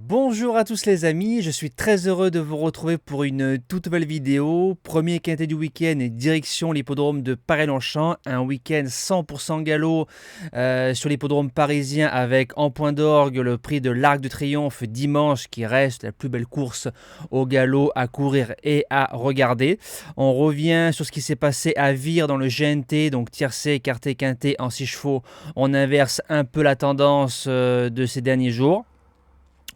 Bonjour à tous les amis, je suis très heureux de vous retrouver pour une toute nouvelle vidéo. Premier quintet du week-end et direction l'hippodrome de Paray-Longchamp. Un week-end 100% galop sur l'hippodrome parisien avec en point d'orgue le prix de l'Arc de Triomphe dimanche qui reste la plus belle course au galop à courir et à regarder. On revient sur ce qui s'est passé à Vire dans le GNT, donc tiercé, écarté, quintet en 6 chevaux. On inverse un peu la tendance de ces derniers jours.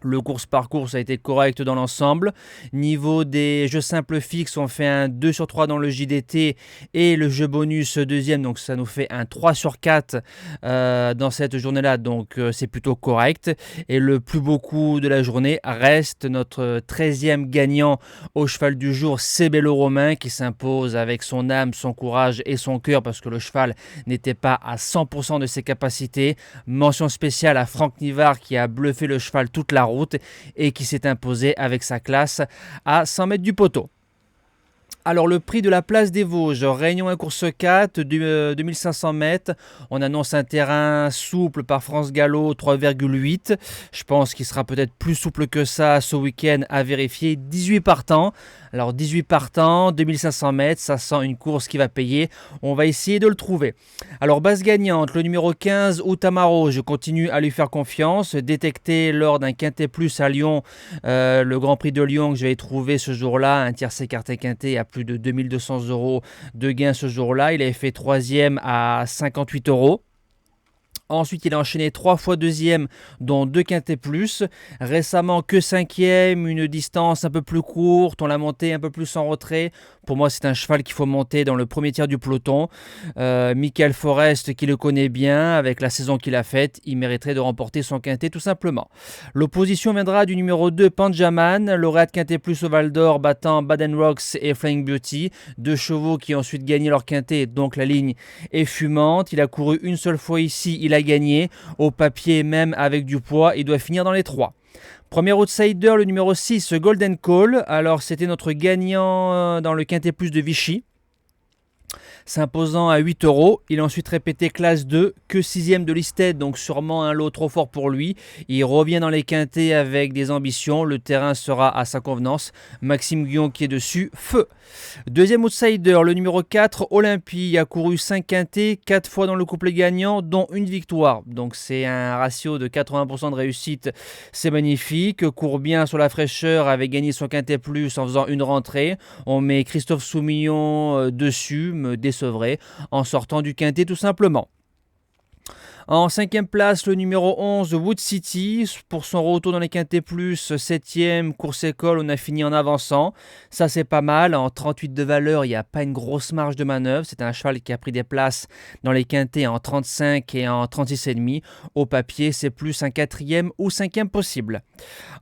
Le course par course a été correct dans l'ensemble. Niveau des jeux simples fixes, on fait un 2 sur 3 dans le JDT et le jeu bonus deuxième. Donc ça nous fait un 3 sur 4 dans cette journée-là. Donc c'est plutôt correct. Et le plus beau coup de la journée reste notre 13e gagnant au cheval du jour, C'est Bello Romain, qui s'impose avec son âme, son courage et son cœur parce que le cheval n'était pas à 100% de ses capacités. Mention spéciale à Franck Nivard qui a bluffé le cheval toute la route et qui s'est imposé avec sa classe à 100 mètres du poteau. Alors le prix de la place des Vosges, Réunion 1 course 4, 2500 mètres, on annonce un terrain souple par France Gallo 3,8, je pense qu'il sera peut-être plus souple que ça ce week-end à vérifier, 18 partants. Alors 18 partants, 2500 mètres, ça sent une course qui va payer, on va essayer de le trouver. Alors base gagnante, le numéro 15, Outamaro, je continue à lui faire confiance, détecté lors d'un quintet plus à Lyon, le Grand Prix de Lyon que j'avais trouvé ce jour-là, un tiercé écarté quintet à plus de 2200 € de gain ce jour-là, il avait fait 3e à 58 €. Ensuite, il a enchaîné 3 fois deuxième, dont 2 quintets plus. Récemment, que 5e, une distance un peu plus courte. On l'a monté un peu plus en retrait. Pour moi, c'est un cheval qu'il faut monter dans le premier tiers du peloton. Michael Forest, qui le connaît bien, avec la saison qu'il a faite, il mériterait de remporter son quintet tout simplement. L'opposition viendra du numéro 2, Panjaman, lauréat de quintet plus au Val d'Or, battant Baden Rocks et Flying Beauty. 2 chevaux qui ont ensuite gagné leur quintet, donc la ligne est fumante. Il a couru une seule fois ici, il a gagné. Au papier, même avec du poids, il doit finir dans les 3. Premier outsider, le numéro 6, Golden Call. Alors, c'était notre gagnant dans le quintet plus de Vichy, s'imposant à 8 €. Il a ensuite répété classe 2, que 6e de Listed, donc sûrement un lot trop fort pour lui. Il revient dans les quintets avec des ambitions. Le terrain sera à sa convenance. Maxime Guyon qui est dessus, feu. Deuxième outsider, le numéro 4, Olympie, a couru 5 quintets, 4 fois dans le couplet gagnant, dont une victoire. Donc c'est un ratio de 80% de réussite, c'est magnifique. Court bien sur la fraîcheur, avait gagné son quintet plus en faisant une rentrée. On met Christophe Soumillon dessus, me décevrait en sortant du quintet tout simplement. En 5e place, le numéro 11, Wood City, pour son retour dans les quintets plus, 7e, course école, on a fini en avançant. Ça c'est pas mal, en 38 de valeur, il n'y a pas une grosse marge de manœuvre. C'est un cheval qui a pris des places dans les quintets en 35 et en 36,5. Au papier, c'est plus un 4e ou 5e possible.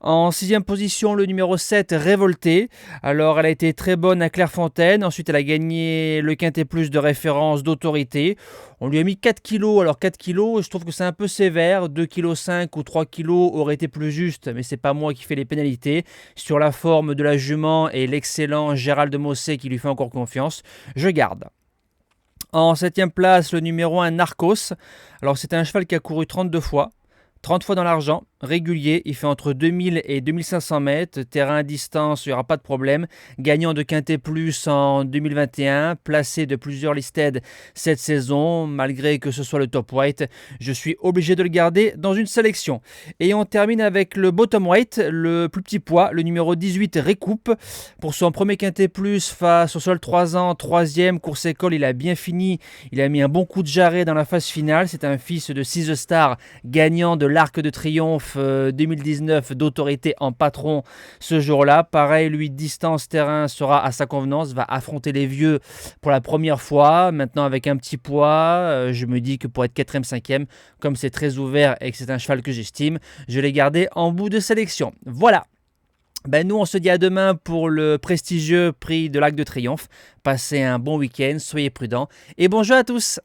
En 6e position, le numéro 7, Révolté. Alors elle a été très bonne à Clairefontaine, ensuite elle a gagné le quintet plus de référence d'autorité. On lui a mis 4 kg, alors 4 kg, je trouve que c'est un peu sévère, 2,5 kg ou 3 kg aurait été plus juste, mais c'est pas moi qui fais les pénalités. Sur la forme de la jument et l'excellent Gérald de Mossé qui lui fait encore confiance, je garde. En 7e place, le numéro 1, Narcos. Alors c'est un cheval qui a couru 32 fois. 30 fois dans l'argent, régulier, il fait entre 2000 et 2500 mètres, terrain à distance, il n'y aura pas de problème. Gagnant de quintet plus en 2021, placé de plusieurs listed cette saison, malgré que ce soit le top weight, je suis obligé de le garder dans une sélection. Et on termine avec le bottom weight, le plus petit poids, le numéro 18, Récoupe. Pour son premier quintet plus face au sol 3 ans, 3e, course école, il a bien fini, il a mis un bon coup de jarret dans la phase finale, c'est un fils de 6 Star, gagnant de l'Arc de Triomphe 2019 d'autorité en patron ce jour-là. Pareil, lui, distance terrain sera à sa convenance, va affronter les vieux pour la première fois. Maintenant, avec un petit poids, je me dis que pour être 4e, 5e, comme c'est très ouvert et que c'est un cheval que j'estime, je l'ai gardé en bout de sélection. Voilà. Nous, on se dit à demain pour le prestigieux prix de l'Arc de Triomphe. Passez un bon week-end, soyez prudents et bonjour à tous.